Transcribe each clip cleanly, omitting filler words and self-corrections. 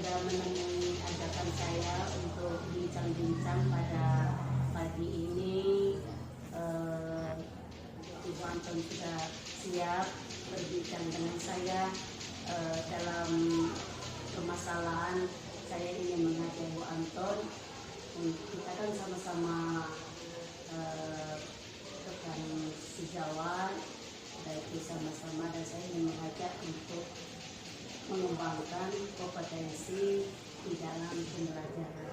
sudah menemui ajakan saya untuk bincang-bincang pada pagi ini. Ibu Anton sudah siap berbincang dengan saya dalam permasalahan. Saya ingin mengajak Bu Anton, kita kan sama-sama rekan sejawat, baik sama-sama, dan saya ingin mengajak untuk mengembangkan kompetensi di dalam pembelajaran.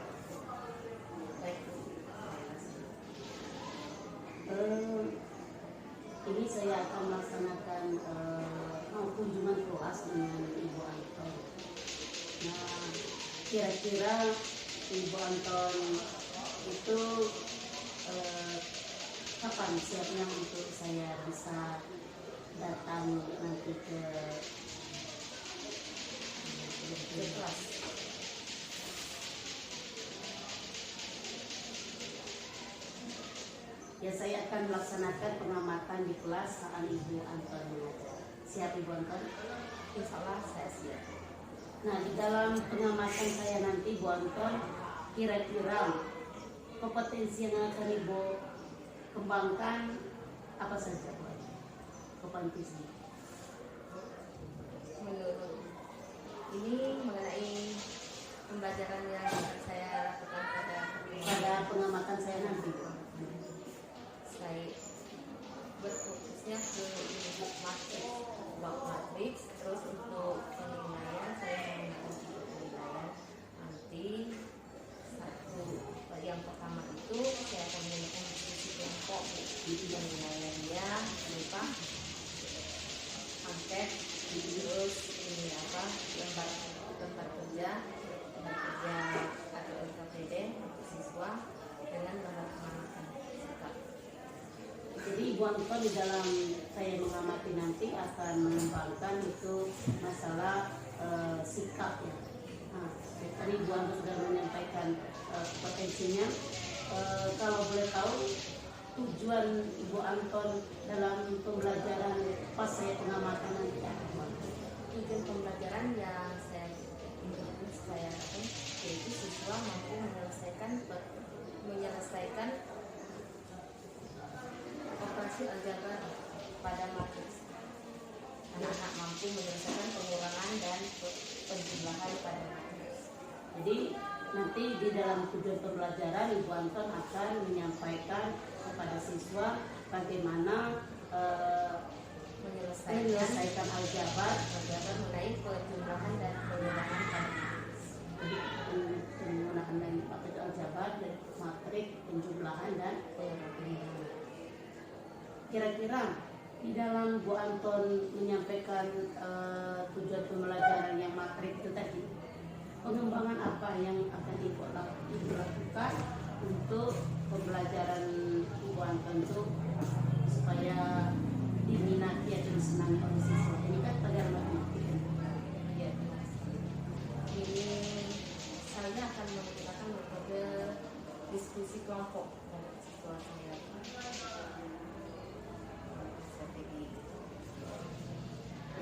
Ini saya akan melaksanakan kunjungan kelas dengan Ibu Anton. Nah, kira-kira Ibu Anton itu kapan siapnya untuk saya bisa datang nanti ke kelas? Ya, saya akan melaksanakan pengamatan di kelas saat Ibu Anton mengajar. Siap Ibu Anton? Insya Allah saya siap. Nah, di dalam pengamatan saya nanti Bu Anton, kira-kira kompetensi yang akan Ibu kembangkan apa saja Bu Anton? Kompetensi ini mengenai pembelajaran yang akan saya lakukan pada pengamatan saya nanti. Saya berfokusnya ke matriks, terus untuk penilaian saya menggunakan penilaian. Nanti yang pertama itu saya akan menggunakan diskusi kelompok, penilaiannya berupa angket, terus ini lembar kerja atau LKPD untuk siswa dengan mengamankan sikap. Jadi Ibu Anton di dalam saya mengamati nanti akan mengembangkan itu masalah sikap ya. Nah, tadi Ibu Anton sudah menyampaikan potensinya. Kalau boleh tahu tujuan Ibu Anton dalam pembelajaran pas saya pengamatan nanti apa? Tujuan pembelajaran yang saya ingin saya lakukan yaitu siswa mampu menyelesaikan operasi aljabar pada matriks. Anak-anak mampu menyelesaikan pengurangan dan penjumlahan pada matriks. Jadi nanti di dalam tujuan pembelajaran Ibu Anton akan menyampaikan kepada siswa bagaimana menyelesaikan aljabar mengenai penjumlahan dan pengurangan pada matriks. Menggunakan aljabar dan matrik, penjumlahan dan pengurangan. Kira-kira di dalam Bu Anton menyampaikan tujuan pembelajaran yang matrik itu tadi, pengembangan apa yang akan Ibu lakukan untuk pembelajaran Ibu Anton itu supaya diminati atau disenangi oleh siswa? Ini kan pelajaran matematika. Ya, ini saya akan menggunakan metode diskusi kelompok dengan siswa saya.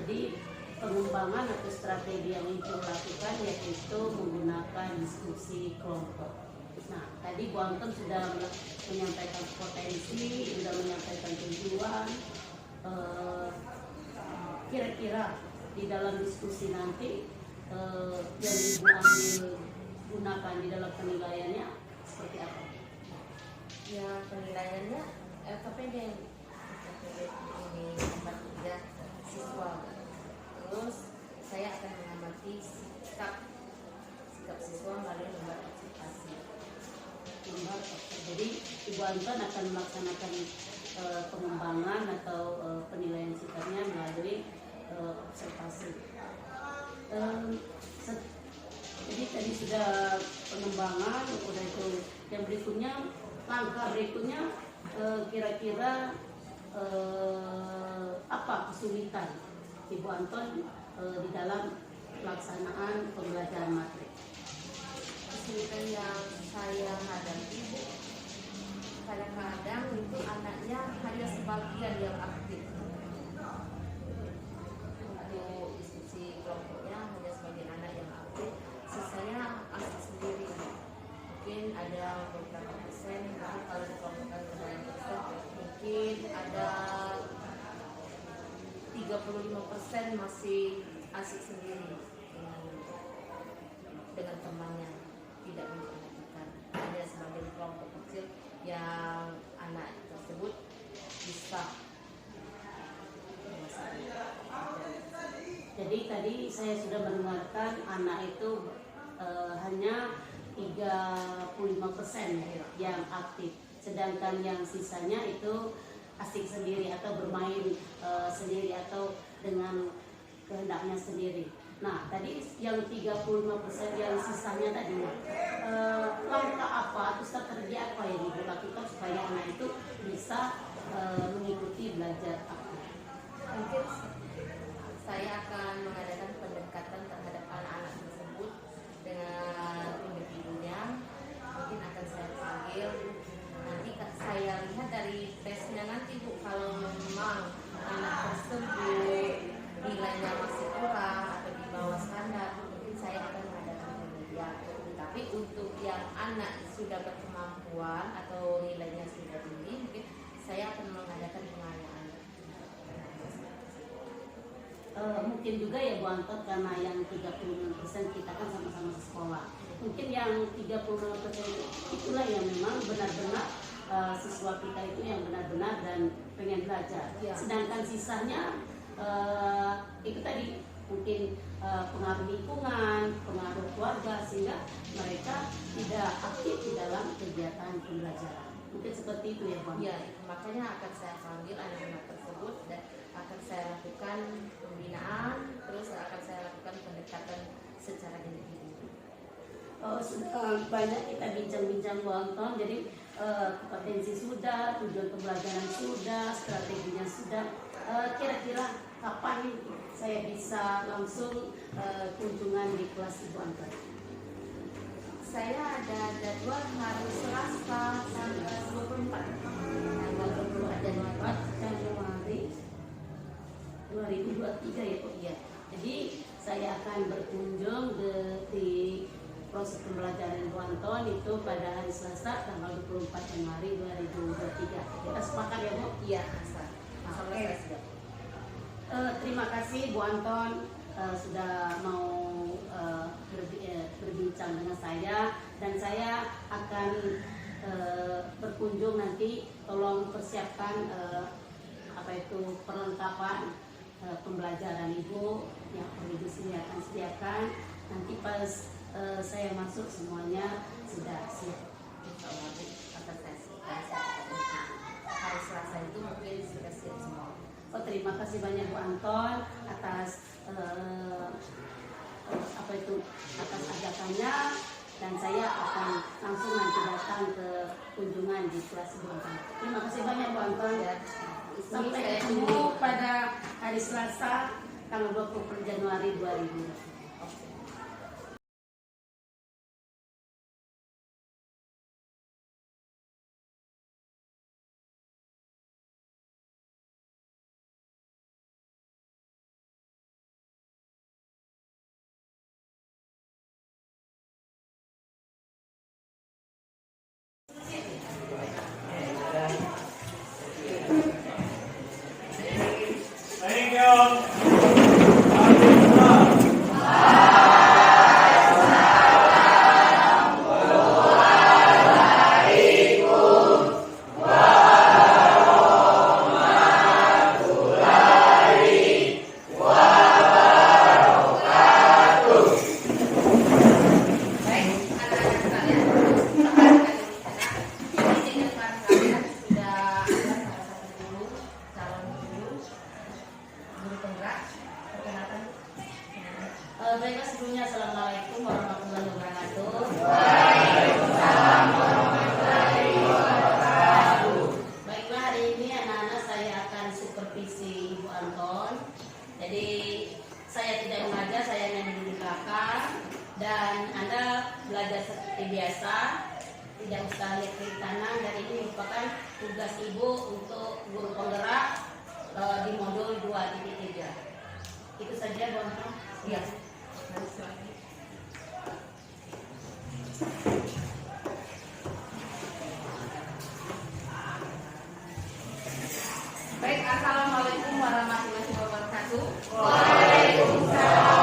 Jadi pengembangan atau strategi yang Ibu lakukan yaitu menggunakan diskusi kelompok. Nah, tadi Bu Anton sudah menyampaikan potensi, sudah menyampaikan tujuan. Kira-kira di dalam diskusi nanti yang Ibu ambil gunakan di dalam penilaiannya seperti apa? Ya, penilaiannya LKPD ini tempat kerja siswa. Terus saya akan mengamati sikap siswa melalui lembar observasi. Jadi Ibu Anton akan melaksanakan pengembangan atau penilaian sikapnya melalui observasi. Jadi tadi sudah pengembangan, udah itu. Yang berikutnya, langkah berikutnya kira-kira apa kesulitan Ibu Anton di dalam pelaksanaan pembelajaran matrik? Kesulitan yang saya hadapi kadang-kadang itu anaknya hanya sebagian yang aktif. Untuk diskusi kelompoknya hanya sebagian anak yang aktif, asik sendiri dengan temannya, tidak memperhatikan. Hanya sebagai kelompok kecil yang anak tersebut bisa. Jadi tadi saya sudah mendengarkan anak itu hanya 35% yang aktif, sedangkan yang sisanya itu asik sendiri atau bermain sendiri atau dengan kehendaknya sendiri. Nah, tadi yang 35% yang sisanya tadi, langkah apa atau strategi apa yang Ibu lakukan supaya anak itu bisa mengikuti belajar aktif? Mungkin saya akan mengadakan pendekatan terhadap anak-anak tersebut dengan individunya. Mungkin akan saya panggil. Nanti saya lihat dari tesnya nanti Bu, kalau memang anak tersebut nilainya masih kurang atau di bawah standar, mungkin saya akan mengadakan penelitian. Tapi untuk yang anak sudah berkemampuan atau nilainya sudah tinggi, mungkin saya akan mengadakan pengayaan. Mungkin juga ya Bu Anton, karena yang 36% kita kan sama-sama sekolah. Mungkin yang 36% itulah yang memang benar-benar siswa kita itu yang benar-benar dan pengen belajar. Ya. Sedangkan sisanya itu tadi mungkin pengaruh lingkungan, pengaruh keluarga, sehingga mereka tidak aktif di dalam kegiatan pembelajaran. Mungkin seperti itu ya Bang. Ya, makanya akan saya panggil anak-anak tersebut dan akan saya lakukan pembinaan, terus akan saya lakukan pendekatan secara individu. Sudah banyak kita bincang-bincang Bu Anton, jadi kompetensi sudah, tujuan pembelajaran sudah, strateginya sudah. Kira-kira kapan saya bisa langsung kunjungan di kelas Ibu Anton? Saya ada jadwal hari Selasa tanggal 24 tanggal 24 Januari 2023 ya Bu. Iya. Jadi saya akan berkunjung di proses pembelajaran Bu Anton itu pada hari Selasa tanggal 24 Januari 2023. Kita sepakat ya Bu? Iya, asal Oke. Terima kasih Bu Anton sudah mau berbincang dengan saya, dan saya akan berkunjung nanti. Tolong persiapkan apa itu perlengkapan pembelajaran Ibu yang perlu disediakan, sediakan. Nanti pas saya masuk semuanya sudah siap. Insya Allah akan saya siapkan. Hari Selasa itu mungkin sudah siap semua. Terima kasih banyak Bu Anton atas atas ajakannya, dan saya akan langsung nanti datang ke kunjungan di kelas Bu Anton. Terima kasih banyak Bu Anton. Ya. Sampai ketemu pada hari Selasa tanggal 20 Januari 2020. Thank you. Baiklah, sebelumnya Assalamualaikum warahmatullahi wabarakatuh. Baiklah, hari ini anak-anak saya akan supervisi Ibu Anton. Jadi saya tidak mengajar, saya hanya duduk di belakang, dan Anda belajar seperti biasa, tidak usah lihat kiri kanan. Dan ini merupakan tugas Ibu untuk guru penggerak di modul 2.3. Itu saja Bu Anton. Iya. Baik, Assalamualaikum warahmatullahi wabarakatuh. Waalaikumsalam.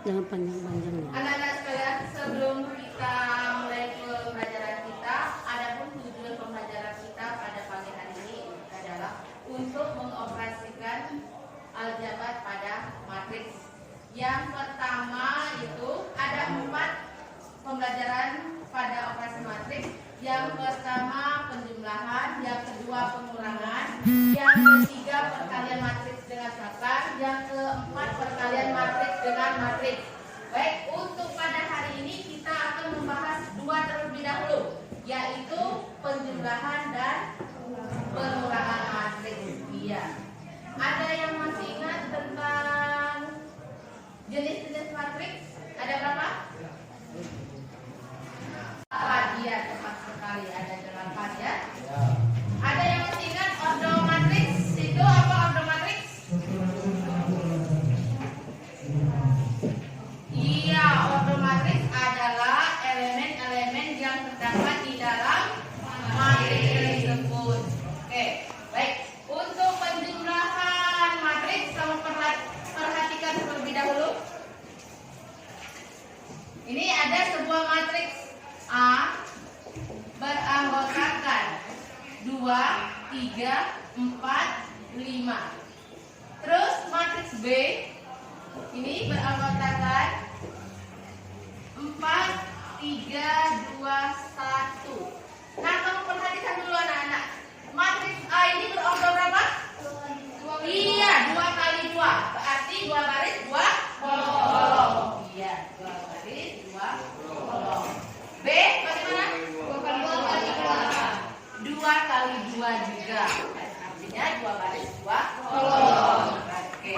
Jangan panjang-panjangnya. Anak-anak sekalian, sebelum kita mulai pembelajaran kita, adapun tujuan pembelajaran kita pada pagi hari ini adalah untuk mengoperasikan aljabar pada matriks. Yang pertama itu ada 4 pembelajaran pada operasi matriks. Yang pertama penjumlahan, yang kedua pengurangan, yang ketiga perkalian matriks dengan sangkar, yang keempat perkalian matriks dengan matriks. Baik, untuk pada hari ini kita akan membahas 2 terlebih dahulu, yaitu penjumlahan dan pengurangan matriks. Iya. Ada yang masih ingat tentang jenis-jenis matriks? Ada berapa? 8, ya, tepat sekali, ada 8 ya. Ada yang masih ingat ordo matriks? Itu apa ordo matriks? Iya, ordo matriks adalah elemen-elemen yang terdapat di dalam matriks tersebut. Oke, baik. Untuk penjumlahan matriks, kamu perhatikan terlebih dahulu. Ini ada sebuah matriks A beranggotakan 2, 3, 4, 5. Terus matriks B ini beranggotakan 4, 3, 2, 1. Nah, kamu perhatikan dulu anak-anak. Matriks A ini berordo berapa? Iya, 2 kali 2. Berarti 2 baris 2 kolom. Iya, 2 baris 2 kolom. B bagaimana? 2 kali 2 juga. Artinya 2 baris 2 kolom. Oke.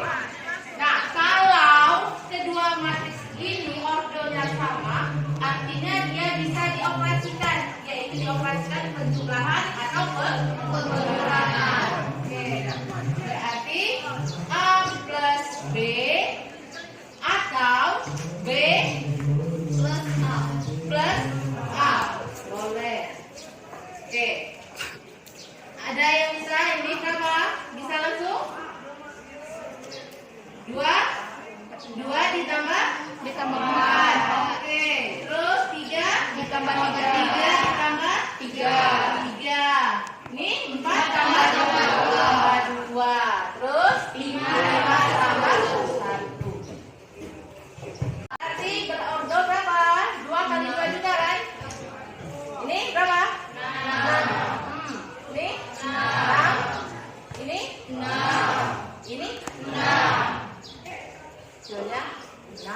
Nah, kalau kedua matriks ini ordonya sama, artinya dia bisa dioperasikan, yaitu dioperasikan penjumlahan atau pengurangan. Oke. Berarti A plus B atau B plus A plus A. Boleh. Oke. Ada yang bisa ini berapa? Bisa langsung? 2 ditambah 4. Oke. Terus 3 ditambah 3 ditambah 3. Ini 4 tambah 2. Terus 5 tambah 1. Arti berordo berapa? 2 kali 2 juga kan? Ini berapa? 6. Ini 6. Ini 6. Ini 6. Hasilnya 6.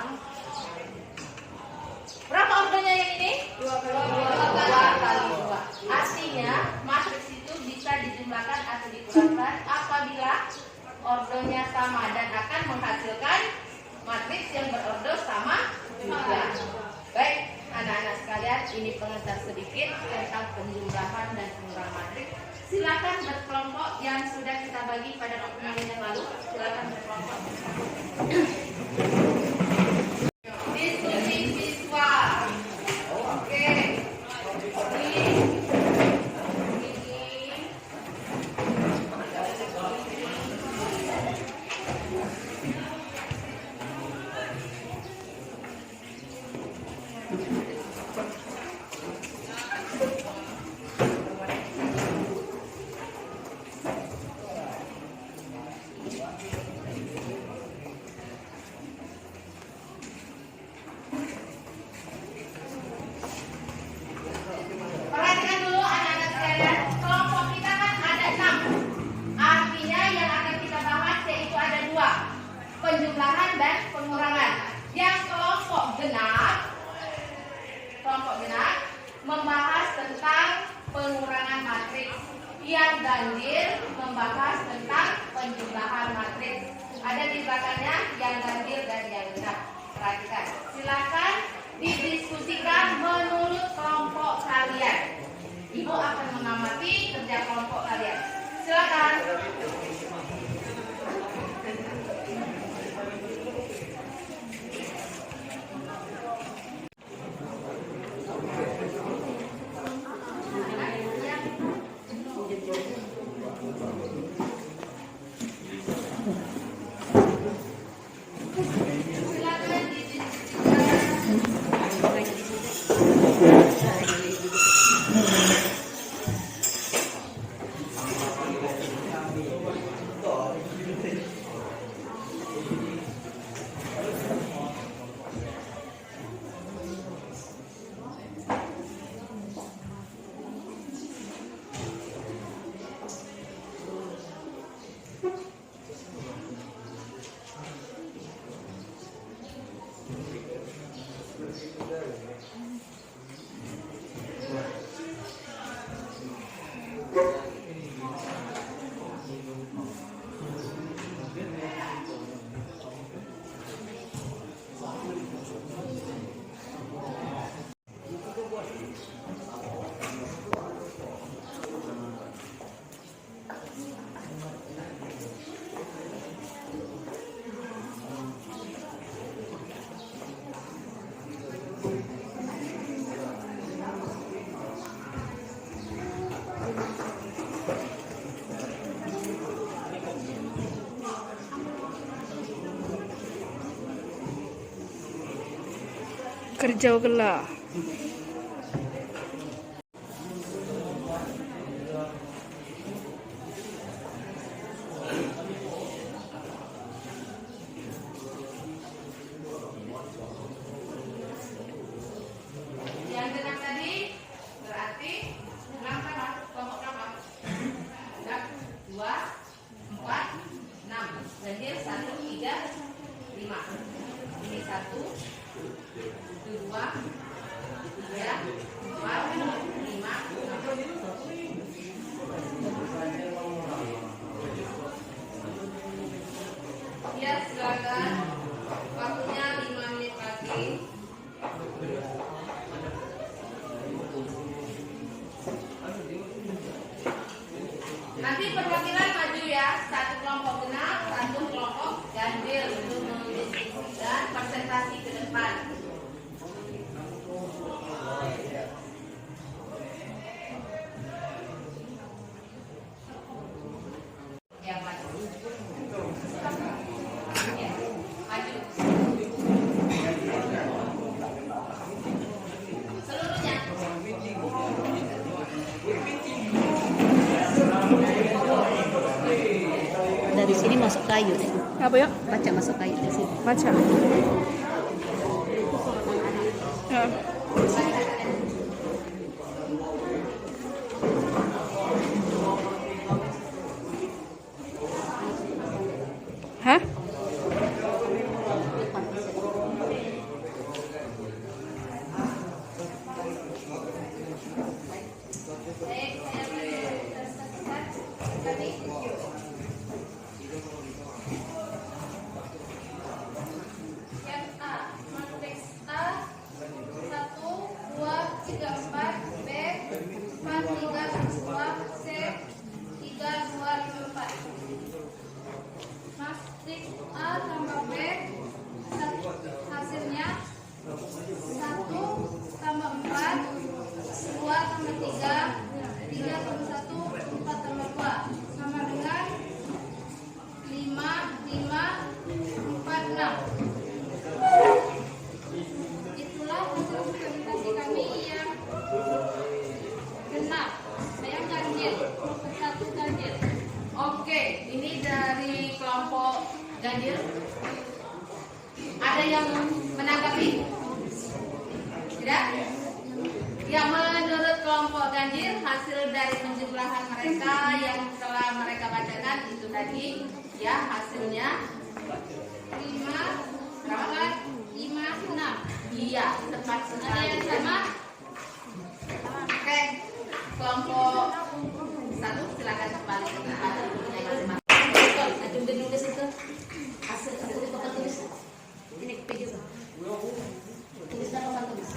Berapa ordonya yang ini? 2 kali 2. Artinya matriks itu bisa dijumlahkan atau dikurangkan apabila ordonya sama dan akan menghasilkan matriks yang berordo sama juga. Baik, anak-anak sekalian, ini pengantar sedikit tentang penjumlahan dan pengurangan matriks. Silakan berkelompok yang sudah kita bagi pada dokumen yang lalu. Silakan berkelompok. Diskusi siswa. Oke. Perhatikan dulu anak-anak sekalian, kelompok kita kan ada 6. Artinya yang akan kita bahas yaitu ada 2, penjumlahan dan pengurangan. Yang kelompok genap membahas tentang pengurangan matriks. Yang ganjil membahas tentang penjumlahan matriks. Ada di belakangnya yang ganjil dan yang genap. Perhatikan, silakan didiskusikan menurut kelompok kalian. Ibu akan mengamati kerja kelompok kalian. Silakan. Silakan didiskusikan. Kerja gelah. Yang genap tadi berarti 6 tambah kelompok berapa? 2, 4, 6. Ganjil 1, 3, 5. Ini 1, 2, 3, 4, 5, 6. Ya, silakan. Waktunya 5 menit lagi. Nanti perwakilan maju ya, satu kelompok genap, satu kelompok ganjil untuk mendiskusikan presentasi ke depan. Ya, maju. Ya, maju. Seluruhnya. Dari sini masuk kayu deh. Apa ya? Baca masuk kayu dari sini. Baca. Ya. Hah? Yang A, matriks A 1, 2, 3, 4, B 4, 3, 2, C 3, 2, 5, 4. Matriks A tambah B hasilnya 1 tambah 4, 2 tambah 3, 3 tambah 1, 4 tambah 2 sama dengan 5, 5, 4, 6. Itulah hasil presentasi kami yang genap. Saya ganjil, satu ganjil. Oke, ini dari kelompok ganjil. Ada yang menanggapi? Tidak? Ya, menurut kelompok ganjil, hasil dari penjumlahan mereka yang telah mereka bacakan itu tadi, ya hasilnya 5, berapa? 5, 6. Iya, tepat sekali. Yang sama? Oke, kelompok 1 silakan kembali ke tempat duduknya masing-masing. Ajung dulu ke situ. Hasil itu papan tulis. Ini video. Tulis dan papan tulis.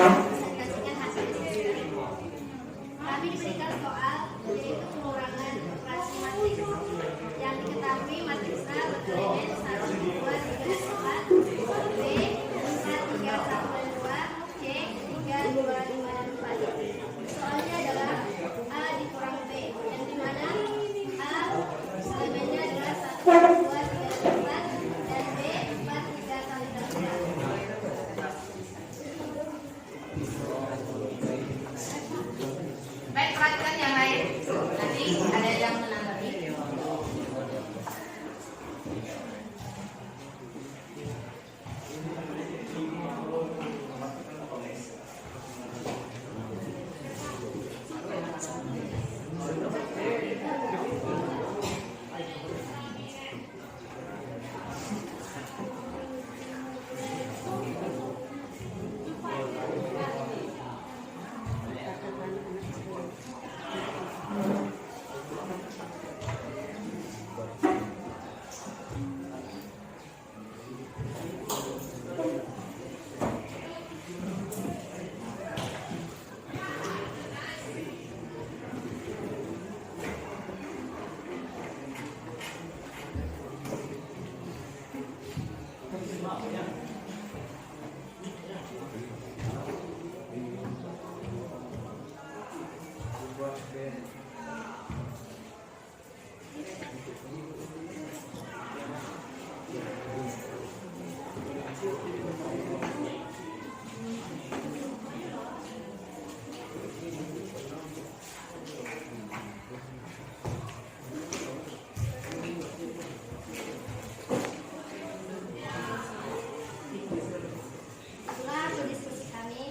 presentasikan hasil diskusi. Kami diberikan soal yaitu pengurangan operasi matriks. Yang diketahui matriks A berelemen 1, 2, 3, dan 4, B 4, 3, 1, dan 2, C 3, 2, 5, dan 4. Soalnya adalah A dikurang B, yang dimana A elemennya adalah 1, 2, 3, dan 4, dan B 4, 3 kali dan 4. Baik, perhatikan yang lain. Nanti ada yang menanggapi. Itulah hasil diskusi kami.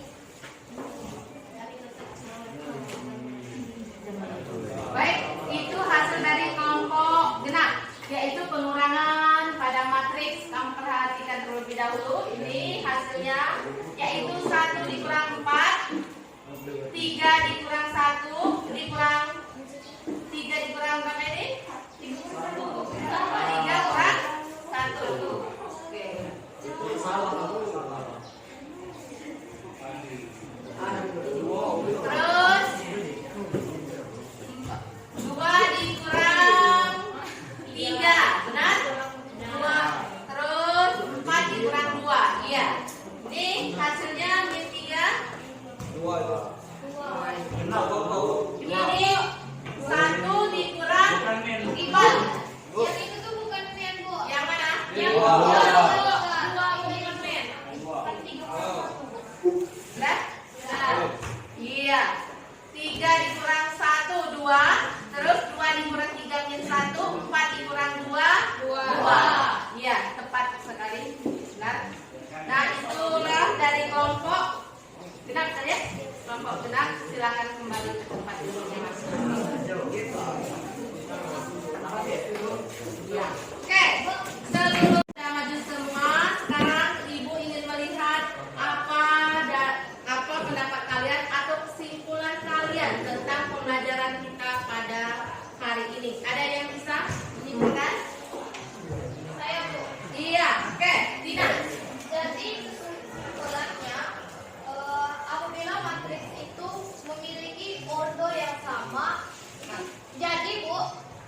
Baik, itu hasil dari kelompok genap, yaitu pengurangan pada matriks. Kamu perhatikan terlebih dahulu. Ini hasilnya, yaitu 1 dikurang 4, 3 dikurang 1, dikurang 3 dikurang berapa ini? 3 kurang 1. Oke. Terus 2 dikurang 3, benar? 2. Terus 4 dikurang 2. Iya. Ini hasilnya min 3. Ini 1 dikurang 4. Yang itu tuh bukan pen, Bu. Yang mana? Yang dua. dua ini Bukan min. kan 3. Benar? Iya. 3 dikurang 1, 2. Terus 2 dikurang 3 min 1, 4 dikurang 2, 2. Iya, tepat sekali. Benar. Nah, itulah dari kelompok genap saja. Kelompok genap, silakan kembali ke tempat duduknya masing-masing. Ya. Oke, seluruh sudah maju semua. Sekarang Ibu ingin melihat apa pendapat kalian atau kesimpulan kalian tentang pembelajaran kita pada hari ini. Ada yang bisa menyimpulkan? Saya, Bu. Iya, oke, Tina. Jadi kesimpulannya apabila matriks itu memiliki ordo yang sama, jadi Bu,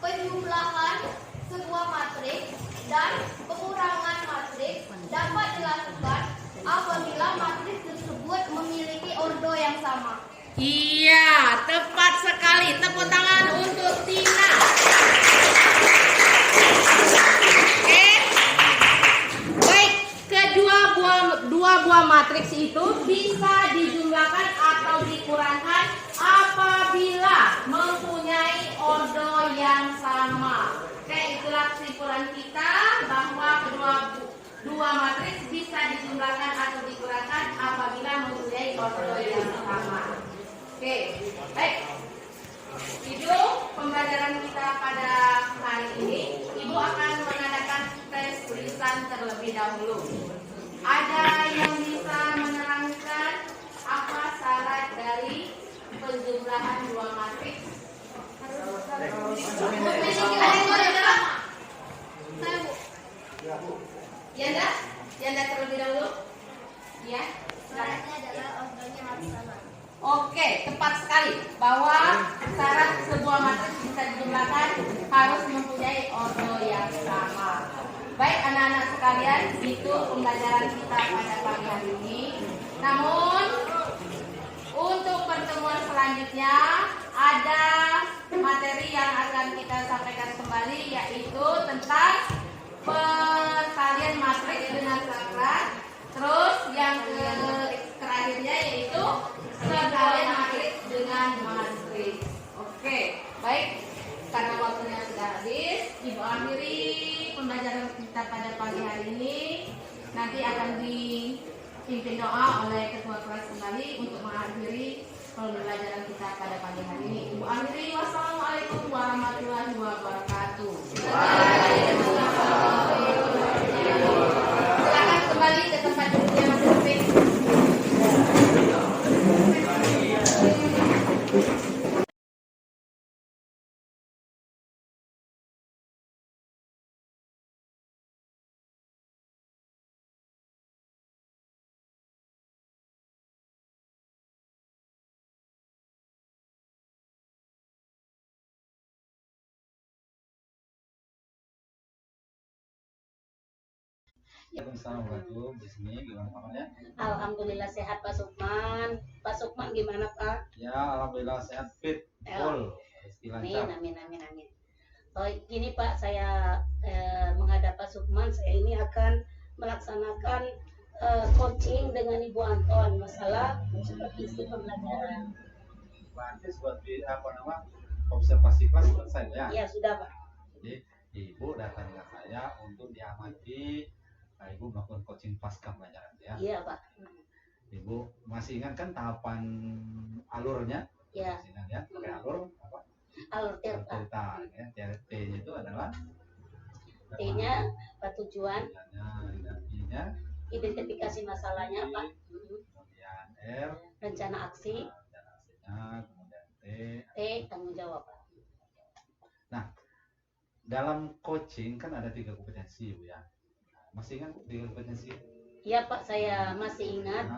penjumlahan sebuah matriks dan pengurangan matriks dapat dilakukan apabila matriks tersebut memiliki ordo yang sama. Iya, tepat sekali. Tepuk tangan untuk Tina. Oke. Baik, dua buah matriks itu bisa dijumlahkan atau dikurangkan apabila mempunyai ordo yang sama. Oke, itulah kesimpulan kita bahwa dua matriks bisa dijumlahkan atau dikurangkan apabila mempunyai ordo yang sama. Oke, baik. Itu pembelajaran kita pada hari ini. Ibu akan mengadakan tes tulisan terlebih dahulu. Ada yang bisa menerangkan apa syarat dari penjumlahan dua matriks? Memiliki ordo yang sama. Saya, Bu. Yanda terlebih dahulu. Ya. Syaratnya adalah ordonya Oke, tepat sekali bahwa syarat sebuah matriks bisa dijumlahkan harus mempunyai ordo yang sama. Baik anak-anak sekalian, itu pembelajaran kita pada pagi hari ini. Namun untuk pertemuan selanjutnya ada materi yang akan kita sampaikan kembali, yaitu tentang perkalian matriks dengan saklar. Terus yang terakhirnya yaitu perkalian matriks dengan matriks. Oke, baik. Karena waktunya sudah habis, Ibu akhiri pembelajaran kita pada pagi hari ini. Nanti akan dipimpin doa oleh ketua kelas kembali untuk mengakhiri pembelajaran kita pada pagi hari ini. Ibu akhiri, wassalamualaikum warahmatullahi wabarakatuh. Silakan kembali ke tempat duduknya masing-masing. Assalamualaikum, Bismi, gimana kabarnya? Alhamdulillah sehat Pak Sukman. Pak Sukman gimana Pak? Ya, alhamdulillah sehat, fit, full, rezeki Amin, lancar. amin, amin, amin. Oh, gini Pak, saya menghadap Pak Sukman. Saya ini akan melaksanakan coaching dengan Ibu Anton masalah supervisi pembelajaran. Berarti seperti observasi kelas selesai ya? Ya sudah Pak. Jadi ibu datang ke saya untuk diamati. Nah, ibu melakukan coaching pasca pelajaran ya? Iya Pak. Ibu masih ingat kan tahapan alurnya? Ya. Masih ingat ya? Pakai alur apa? Alur cerita. Cerita ya. T-nya itu adalah T-nya tujuan, dan I-nya identifikasi masalahnya Pak. kemudian R, Rencana aksi, dan aksinya, kemudian T. T tanggung jawab Pak. Nah, dalam coaching kan ada 3 kompetensi, Bu ya. Masih ingat 3 kompetensi? Iya Pak, saya masih ingat.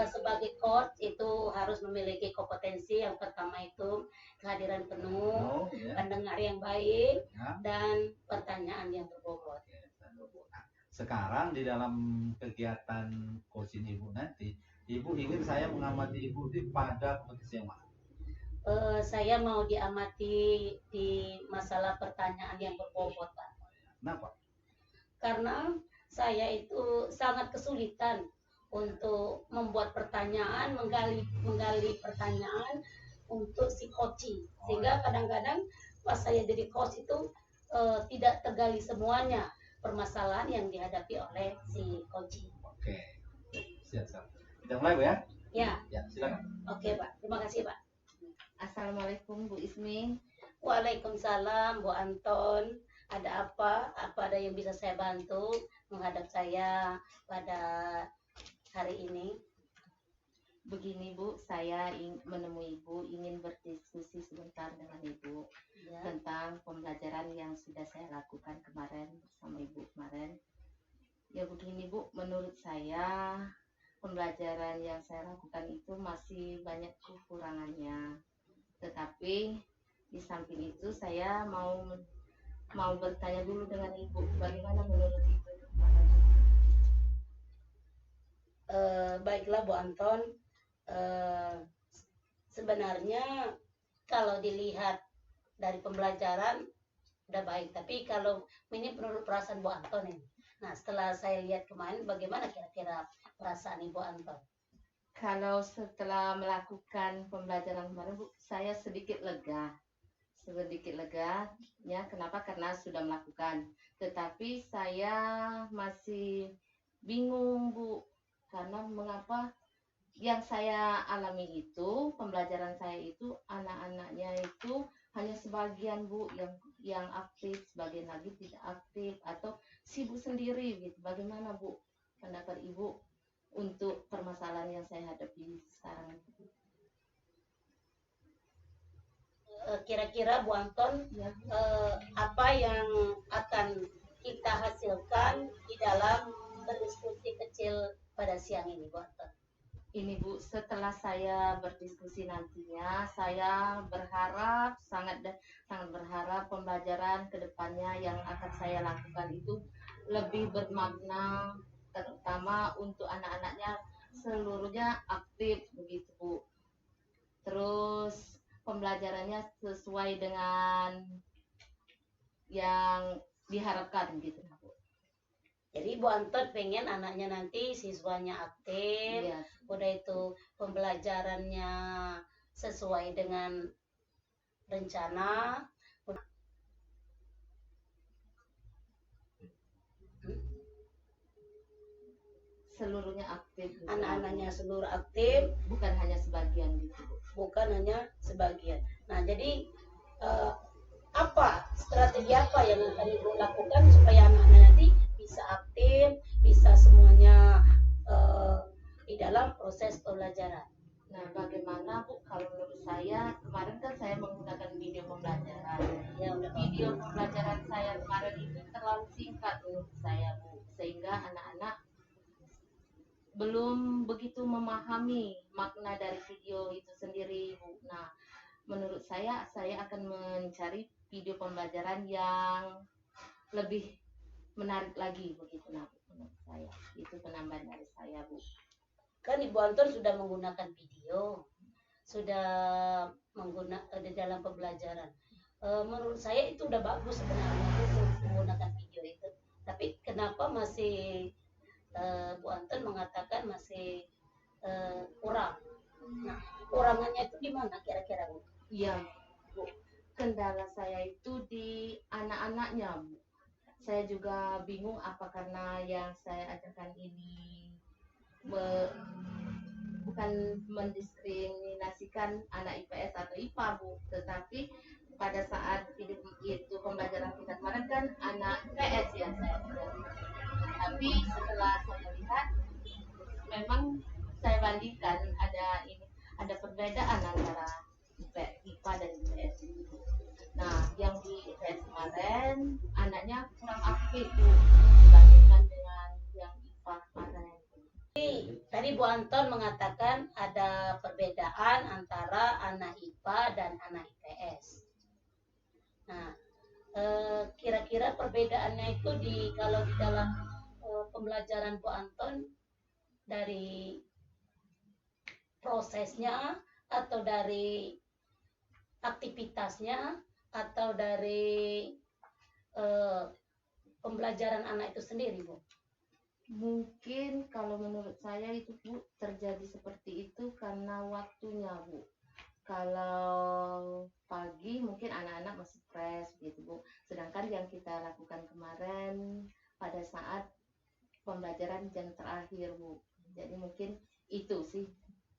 Sebagai coach itu harus memiliki kompetensi. Yang pertama itu kehadiran penuh, ya. pendengar yang baik, Ya. dan pertanyaan yang berbobot. Nah, sekarang di dalam kegiatan coaching ibu nanti, ibu ingin saya mengamati ibu di pada kompetensi yang mana? Saya mau diamati di masalah pertanyaan yang berbobot Pak. Kenapa? Karena saya itu sangat kesulitan untuk membuat pertanyaan, menggali pertanyaan untuk si coaching. Sehingga kadang-kadang pas saya jadi coach itu tidak tergali semuanya permasalahan yang dihadapi oleh si coaching. Oke, siap. Kita mulai Bu ya? Ya, Ya, silakan. oke Pak. Terima kasih Pak. Assalamualaikum Bu Ismi. Waalaikumsalam Bu Anton. Ada apa? Apa ada yang bisa saya bantu menghadap saya pada hari ini? Begini Bu, saya menemui Ibu ingin berdiskusi sebentar dengan Ibu Ya. tentang pembelajaran yang sudah saya lakukan kemarin bersama Ibu kemarin. Ya begini Bu, menurut saya pembelajaran yang saya lakukan itu masih banyak kekurangannya. Tetapi di samping itu saya mau bertanya dulu dengan Ibu, bagaimana menurut Ibu? Baiklah Bu Anton. Sebenarnya kalau dilihat dari pembelajaran udah baik, tapi kalau ini menurut perasaan Bu Anton ini. Nah, setelah saya lihat kemarin, bagaimana kira-kira perasaan Ibu Anton? Kalau setelah melakukan pembelajaran kemarin Bu, saya sedikit lega. Ya, kenapa? Karena sudah melakukan. Tetapi saya masih bingung Bu, karena mengapa yang saya alami itu, pembelajaran saya itu anak-anaknya itu hanya sebagian Bu yang aktif, sebagian lagi tidak aktif atau sibuk sendiri gitu. Bagaimana Bu pendapat Ibu untuk permasalahan yang saya hadapi sekarang itu? Kira-kira Bu Anton, Ya. apa yang akan kita hasilkan di dalam berdiskusi kecil pada siang ini Bu Anton? Ini Bu, setelah saya berdiskusi nantinya, saya berharap sangat berharap pembelajaran kedepannya yang akan saya lakukan itu lebih bermakna, terutama untuk anak-anaknya seluruhnya aktif begitu Bu. Terus pembelajarannya sesuai dengan yang diharapkan gitu Bu. Jadi Bu Anton pengen anaknya nanti siswanya aktif, Iya. udah itu pembelajarannya sesuai dengan rencana. Seluruhnya aktif gitu. Anak-anaknya seluruh aktif, Bukan hanya sebagian gitu Bu. bukan hanya sebagian. Nah, jadi strategi apa yang akan Ibu lakukan supaya anak-anak nanti bisa aktif, bisa semuanya di dalam proses pembelajaran? Nah, bagaimana Bu? Kalau menurut saya, kemarin kan saya menggunakan video pembelajaran. Ya, udah Video pembelajaran saya kemarin itu terlalu singkat menurut saya Bu, sehingga anak-anak belum begitu memahami makna dari video itu sendiri Bu. Nah, menurut saya akan mencari video pembelajaran yang lebih menarik lagi begitu. Nah, menurut saya itu penambahan dari saya Bu. Kan Ibu Anton sudah menggunakan video, sudah menggunakan di dalam pembelajaran. Menurut saya itu udah bagus sebenarnya itu menggunakan video itu. Tapi kenapa masih Bu Anton mengatakan masih kurang? Nah, kurangannya itu di mana kira-kira Bu? Iya Bu, kendala saya itu di anak-anaknya Bu. Saya juga bingung apa karena yang saya ajarkan ini bukan mendiskriminasikan anak IPS atau IPA Bu, tetapi pada saat itu pembelajaran kita kemarin kan anak IPS yang saya ajarkan. Tapi setelah saya lihat, memang saya bandingkan ada perbedaan antara IPA dan IPS. Nah, yang di IPS kemarin anaknya kurang aktif Bu, dibandingkan dengan yang IPA kemarin. Tadi Bu Anton mengatakan ada perbedaan antara anak IPA dan anak IPS. Nah, kira-kira perbedaannya itu kalau di dalam pembelajaran Bu Anton dari prosesnya atau dari aktivitasnya atau dari pembelajaran anak itu sendiri Bu? Mungkin kalau menurut saya itu Bu terjadi seperti itu karena waktunya Bu. Kalau pagi mungkin anak-anak masih fresh gitu Bu. Sedangkan yang kita lakukan kemarin pada saat pembelajaran jam terakhir Bu. Jadi mungkin itu sih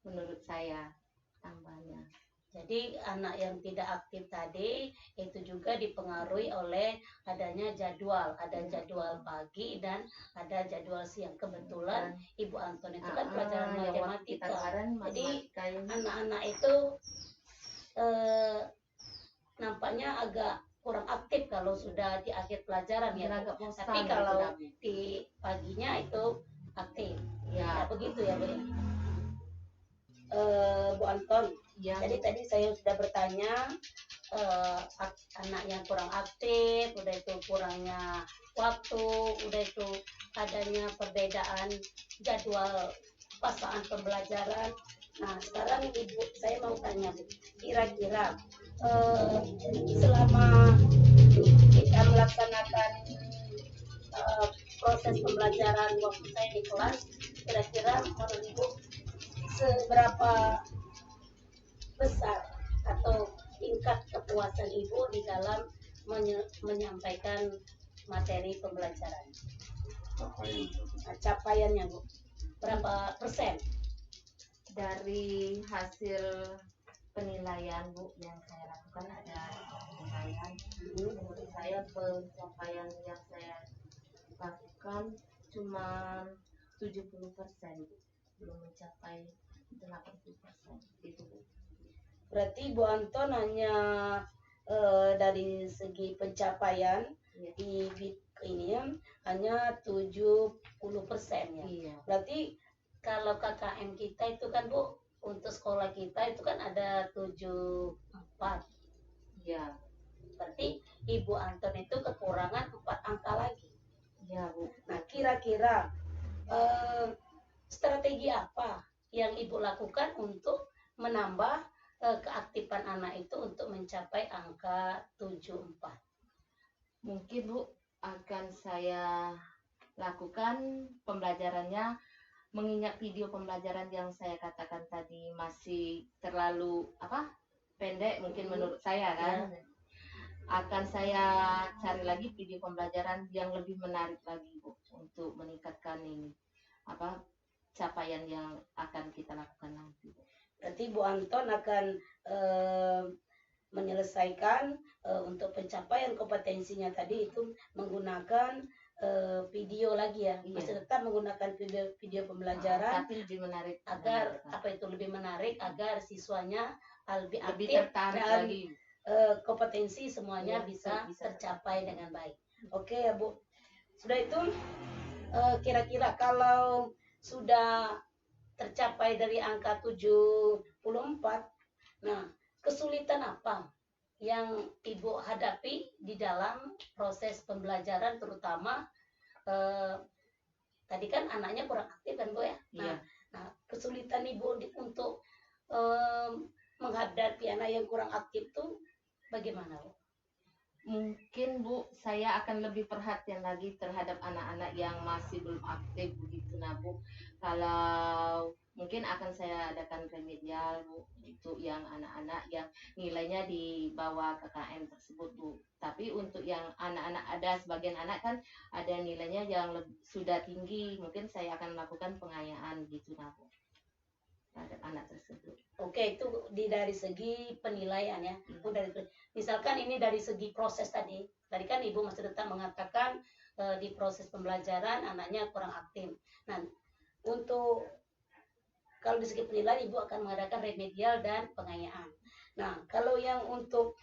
menurut saya tambahnya. Jadi anak yang tidak aktif tadi itu juga dipengaruhi oleh adanya jadwal, ada jadwal pagi dan ada jadwal siang. Kebetulan Ibu Anton itu kan pelajaran matematika. Jadi anak-anak itu nampaknya agak kurang aktif kalau sudah di akhir pelajaran ya. Tapi kalau di paginya itu aktif. Ya begitu ya Bu. Bu Anton. Ya. Jadi tadi saya sudah bertanya anak yang kurang aktif, udah itu kurangnya waktu, udah itu adanya perbedaan jadwal pasangan pembelajaran. Nah sekarang Ibu saya mau tanya Bu, kira-kira selama kita melaksanakan proses pembelajaran waktu saya di kelas, kira-kira menurut Ibu seberapa besar atau tingkat kepuasan Ibu di dalam menyampaikan materi pembelajaran? Capaiannya Bu, berapa persen? Dari hasil penilaian Bu yang saya lakukan ada penilaian. Menurut saya pencapaian yang saya lakukan cuma 70%, belum mencapai 80% itu Bu. Berarti Bu Anton hanya dari segi pencapaian di ini hanya 70% ya. Iya. Berarti kalau KKM kita itu kan Bu, untuk sekolah kita itu kan ada 74. Ya, Berarti Ibu Anton itu kekurangan 4 angka lagi. ya Bu. Nah, kira-kira strategi apa yang Ibu lakukan untuk menambah keaktifan anak itu untuk mencapai angka 74? Mungkin Bu akan saya lakukan pembelajarannya mengingat video pembelajaran yang saya katakan tadi masih terlalu pendek mungkin menurut saya kan. Akan saya cari lagi video pembelajaran yang lebih menarik lagi Bu untuk meningkatkan ini capaian yang akan kita lakukan nanti. Berarti Bu Anton akan menyelesaikan untuk pencapaian kompetensinya tadi itu menggunakan video lagi ya, masih tetap menggunakan video pembelajaran, tapi lebih menarik agar itu lebih menarik agar siswanya lebih aktif tertarik dan lagi. Kompetensi semuanya bisa tercapai dengan baik. Oke ya Bu, sudah itu kira-kira kalau sudah tercapai dari angka 74, nah kesulitan apa yang Ibu hadapi di dalam proses pembelajaran, terutama tadi kan anaknya kurang aktif kan Bu ya? Nah kesulitan Ibu untuk menghadapi anak yang kurang aktif tuh bagaimana Bu? Mungkin Bu, saya akan lebih perhatian lagi terhadap anak-anak yang masih belum aktif begitu nah Bu. Kalau mungkin akan saya adakan remedial Bu, itu yang anak-anak yang nilainya di bawah KKM tersebut Bu. Tapi untuk yang anak-anak, ada sebagian anak kan ada nilainya yang sudah tinggi, mungkin saya akan melakukan pengayaan gitu nah Bu terhadap anak tersebut. Oke, itu dari segi penilaian ya. Misalkan ini dari segi proses tadi kan Ibu masih tetap mengatakan di proses pembelajaran anaknya kurang aktif. Nah, untuk kalau di segi penilaian Ibu akan mengadakan remedial dan pengayaan. Nah, kalau yang untuk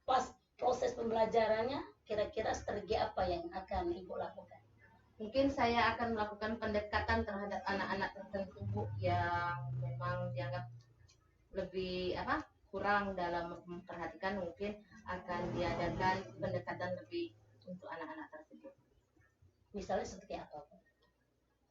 pas proses pembelajarannya, kira-kira strategi apa yang akan Ibu lakukan? Mungkin saya akan melakukan pendekatan terhadap anak-anak tertentu Bu, yang memang dianggap lebih kurang dalam memperhatikan, mungkin akan diadakan pendekatan lebih untuk anak-anak tersebut. Misalnya seperti apa?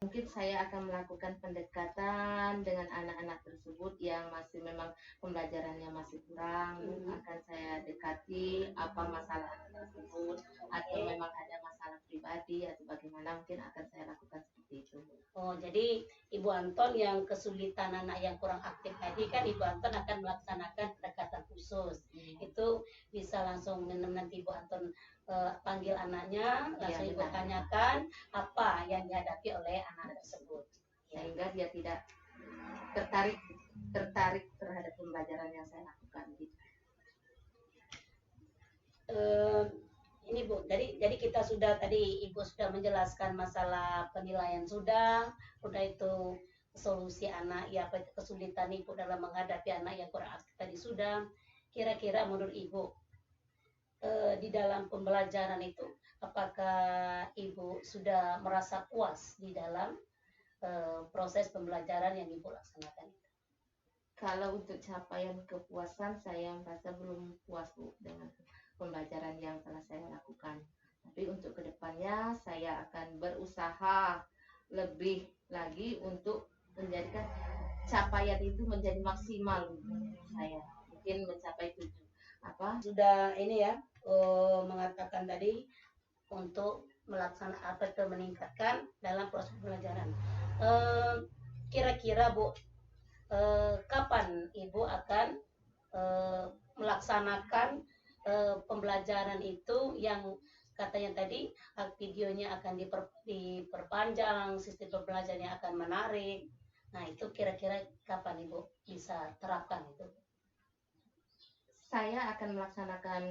Mungkin saya akan melakukan pendekatan dengan anak-anak tersebut yang masih memang pembelajarannya masih kurang. Akan saya dekati apa masalah anak tersebut, atau memang ada masalah pribadi atau bagaimana, mungkin akan saya lakukan seperti itu. Oh, jadi Ibu Anton yang kesulitan anak yang kurang aktif tadi kan Ibu Anton akan melaksanakan pendekatan khusus. Itu bisa langsung nanti Ibu Anton panggil anaknya, langsung Ibu tanyakan apa yang dihadapi oleh anak tersebut, sehingga dia tidak tertarik terhadap pembelajaran yang saya lakukan gitu. Ini Bu, jadi kita sudah tadi Ibu sudah menjelaskan masalah penilaian sudah itu solusi anak ya, apa itu kesulitan Ibu dalam menghadapi anak yang kurang aktif tadi sudah. Kira-kira menurut Ibu di dalam pembelajaran itu apakah Ibu sudah merasa puas di dalam proses pembelajaran yang Ibu laksanakan itu? Kalau untuk capaian kepuasan, saya merasa belum puas Bu dengan pembelajaran yang telah saya lakukan. Tapi untuk kedepannya saya akan berusaha lebih lagi untuk menjadikan capaian itu menjadi maksimal untuk saya. Mungkin mencapai 7. Sudah ini ya mengatakan tadi untuk melaksanakan itu meningkatkan dalam proses pembelajaran. Kira-kira Bu, kapan Ibu akan melaksanakan pembelajaran itu yang katanya tadi videonya akan diperpanjang, sistem pembelajarannya akan menarik. Nah, itu kira-kira kapan Ibu bisa terapkan itu? Saya akan melaksanakan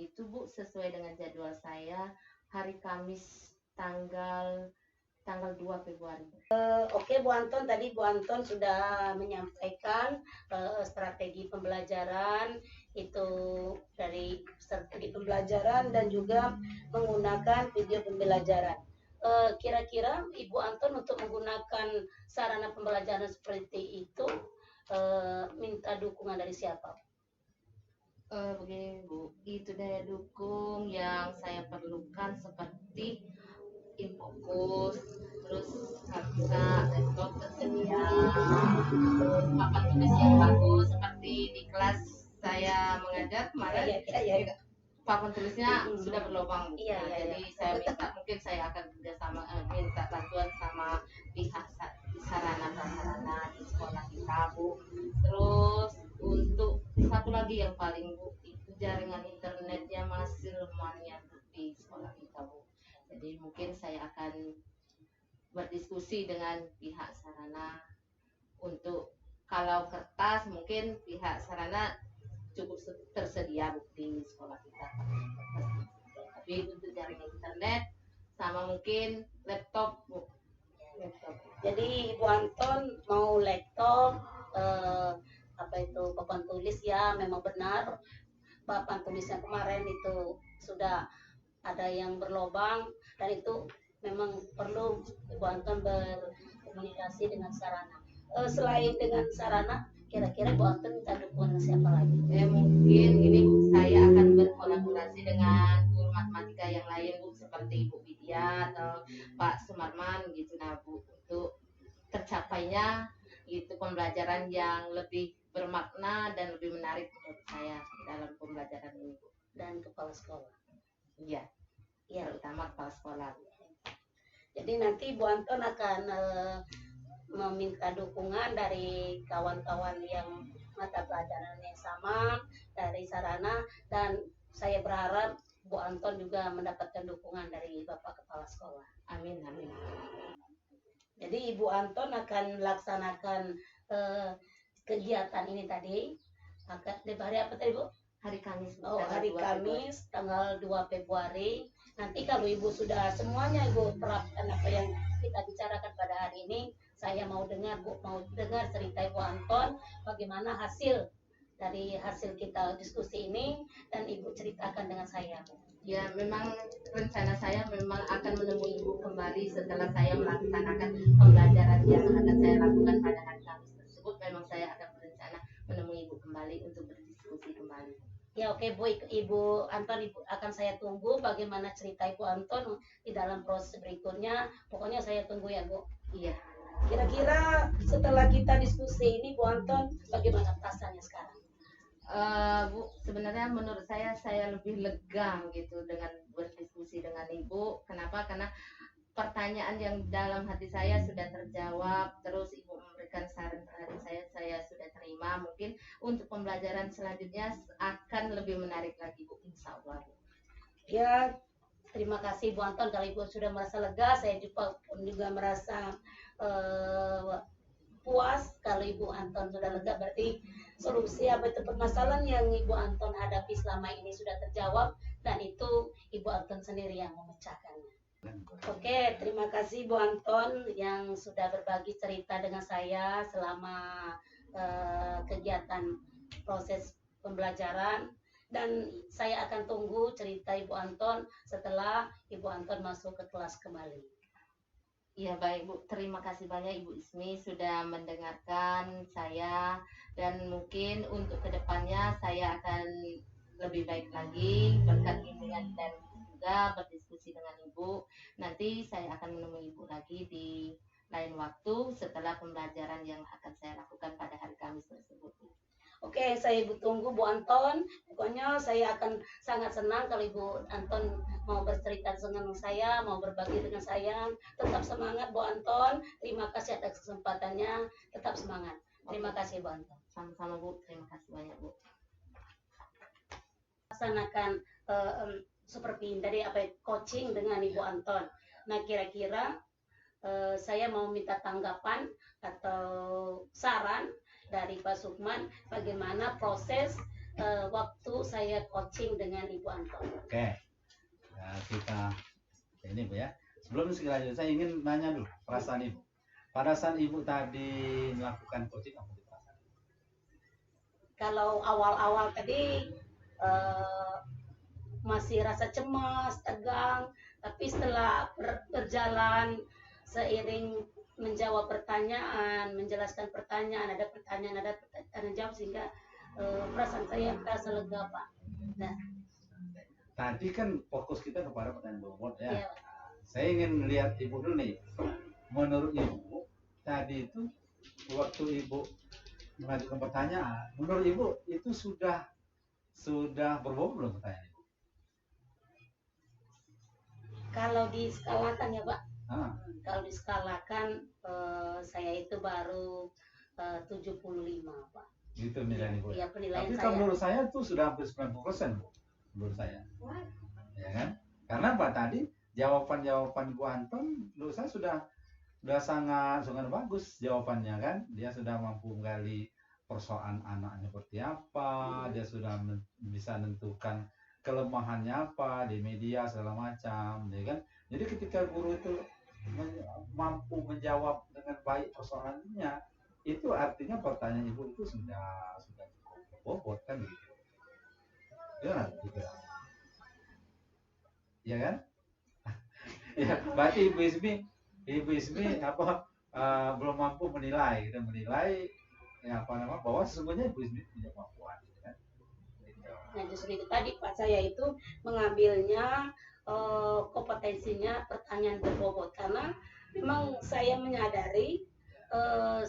itu Bu sesuai dengan jadwal saya hari Kamis tanggal 2 Februari. Oke Bu Anton, tadi Bu Anton sudah menyampaikan strategi pembelajaran itu dari strategi pembelajaran dan juga menggunakan video pembelajaran. Kira-kira Ibu Anton untuk menggunakan melaksanakan sarana pembelajaran seperti itu minta dukungan dari siapa? Begini Bu, itu daya dukung yang saya perlukan seperti infokus, terus bisa laptop tersedia, papan tulis yang bagus seperti di kelas saya mengajar kemarin. Iya. Papan tulisnya sudah berlubang Bu. Iya, Nah, iya, jadi saya minta, mungkin saya akan kerjasama minta bantuan sama pihak sarana prasarana di sekolah kita Bu. Terus untuk satu lagi yang paling Bu, itu jaringan internetnya masih lemahnya di sekolah kita Bu. Jadi mungkin saya akan berdiskusi dengan pihak sarana untuk kalau kertas mungkin pihak sarana cukup tersedia Bu di sekolah kita. Tapi untuk jaringan internet sama mungkin laptop Bu. Laptop. Jadi Ibu Anton mau laptop, apa itu papan tulis ya, memang benar papan tulisnya kemarin itu sudah ada yang berlobang dan itu memang perlu Ibu Anton berkomunikasi dengan sarana. Selain dengan sarana, kira-kira Bu Anton minta dukungan siapa lagi? Mungkin ini saya akan berkolaborasi dengan guru matematika yang lain Bu, seperti Ibu Widya atau Pak Sumarman gitu nah Bu, untuk tercapainya itu pembelajaran yang lebih bermakna dan lebih menarik menurut saya dalam pembelajaran ini Bu. Dan kepala sekolah. Iya, Ya. terutama kepala sekolah Bu. Jadi nanti Bu Anton akan meminta dukungan dari kawan-kawan yang mata pelajaran yang sama dari sarana, dan saya berharap Bu Anton juga mendapatkan dukungan dari Bapak Kepala Sekolah. Amin, amin. Jadi Ibu Anton akan melaksanakan kegiatan ini tadi di hari apa tadi Bu? Hari Kamis. Oh, tanggal hari 2 Kamis tanggal 2 Februari. Nanti kalau Ibu sudah semuanya Ibu terapkan apa yang kita bicarakan pada hari ini, saya mau dengar Bu, mau dengar cerita Ibu Anton bagaimana hasil dari hasil kita diskusi ini, dan Ibu ceritakan dengan saya Bu. Ya, memang rencana saya memang akan menemui Ibu kembali setelah saya melaksanakan pembelajaran yang akan saya lakukan pada hari Kamis tersebut. Memang saya akan berencana menemui Ibu kembali untuk berdiskusi kembali. Ya oke Bu, Ibu Anton, Ibu akan saya tunggu bagaimana cerita Ibu Anton di dalam proses berikutnya. Pokoknya saya tunggu ya Bu. Iya. Kira-kira setelah kita diskusi ini Bu Anton, bagaimana perasaannya sekarang? Bu, sebenarnya menurut saya lebih lega gitu dengan berdiskusi dengan Ibu. Kenapa? Karena pertanyaan yang dalam hati saya sudah terjawab, terus Ibu memberikan saran terhadap saya sudah terima. Mungkin untuk pembelajaran selanjutnya akan lebih menarik lagi Bu, insya Allah. Ya, terima kasih Bu Anton. Kalau Ibu sudah merasa lega, saya juga merasa puas. Kalau Ibu Anton sudah lega, berarti solusi apa itu permasalahan yang Ibu Anton hadapi selama ini sudah terjawab, dan itu Ibu Anton sendiri yang memecahkannya. Oke, terima kasih Bu Anton yang sudah berbagi cerita dengan saya selama kegiatan proses pembelajaran, dan saya akan tunggu cerita Ibu Anton setelah Ibu Anton masuk ke kelas kembali. Iya baik Bu, terima kasih banyak Ibu Ismi sudah mendengarkan saya, dan mungkin untuk kedepannya saya akan lebih baik lagi berkat bimbingan dan juga berdiskusi dengan Ibu. Nanti saya akan menemui Ibu lagi di lain waktu setelah pembelajaran yang akan saya lakukan pada hari Kamis tersebut. Oke, saya Ibu tunggu Bu Anton. Pokoknya saya akan sangat senang kalau Ibu Anton mau bercerita dengan saya, mau berbagi dengan saya. Tetap semangat Bu Anton. Terima kasih atas kesempatannya. Tetap semangat. Terima kasih Bu Anton. Sama-sama Bu, terima kasih banyak Bu. Laksanakan seperti dari coaching dengan Ibu Anton. Nah, kira-kira saya mau minta tanggapan atau saran dari Pak Sukman bagaimana proses waktu saya coaching dengan Ibu Anton. Oke, ya, kita ini Bu ya. Sebelum selanjutnya saya ingin nanya dulu perasaan Ibu. Pada saat Ibu tadi melakukan coaching, apa perasaan? Kalau awal-awal tadi masih rasa cemas, tegang, tapi setelah berjalan seiring menjawab pertanyaan, menjelaskan pertanyaan, ada pertanyaan jawab sehingga perasaan saya merasa lega Pak. Nah, Tadi kan fokus kita kepada pertanyaan bobot ya. iya, Saya ingin melihat Ibu dulu nih. Menurut Ibu tadi itu waktu Ibu mengajukan pertanyaan, menurut Ibu itu sudah berbobot belum pertanyaan Ibu? kalau diskalakan ya Pak, Ah, kalau diskalakan saya itu baru 75 Pak. gitu nilai Ibu. Iya, penilaian Tapi saya. kalau menurut saya tuh sudah hampir 90% Bu. Menurut saya. Ya kan? Karena Pak tadi jawaban Bu Anton menurut saya sudah sangat bagus jawabannya kan. Dia sudah mampu menggali persoalan anaknya seperti apa, dia sudah bisa menentukan kelemahannya apa di media segala macam, ya kan? Jadi ketika guru itu mampu menjawab dengan baik persoalannya, itu artinya pertanyaan Ibu itu sudah cukup bobot kan begitu. Ya, gitu. Ya kan? Ya, berarti Ibu Ismi apa belum mampu menilai ya apa nama bahwa sesungguhnya Ibu Ismi punya kemampuan, gitu kan? Gitu. Nah justru itu tadi Pak, saya itu mengambilnya kompetensinya pertanyaan berbobot karena memang saya menyadari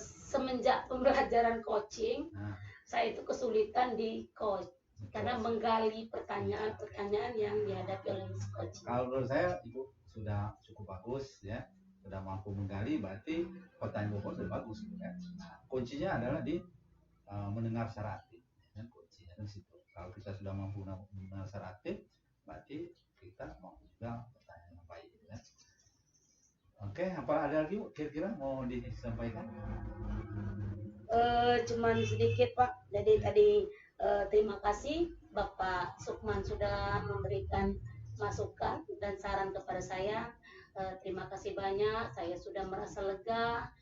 semenjak pembelajaran coaching Nah, saya itu kesulitan di coach karena menggali pertanyaan-pertanyaan yang dihadapi oleh coach. kalau menurut saya Ibu sudah cukup bagus ya, sudah mampu menggali, berarti pertanyaan bobot sudah bagus, gitu kan? Nah, kuncinya adalah di mendengar secara aktif, kan? Kuncinya di situ. Kalau kita sudah mampu mendengar secara aktif, berarti kita mampu juga pertanyaan yang baik, gitu kan? Oke, apa ada lagi Bu kira-kira mau disampaikan? Cuman sedikit Pak, jadi tadi terima kasih Bapak Sukman sudah memberikan masukan dan saran kepada saya. Terima kasih banyak, saya sudah merasa lega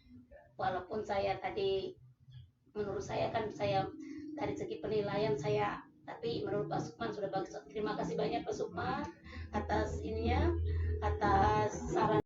walaupun saya tadi menurut saya kan saya dari segi penilaian saya, tapi menurut Pak Sukman sudah bagus. Terima kasih banyak Pak Sukman atas ininya, atas saran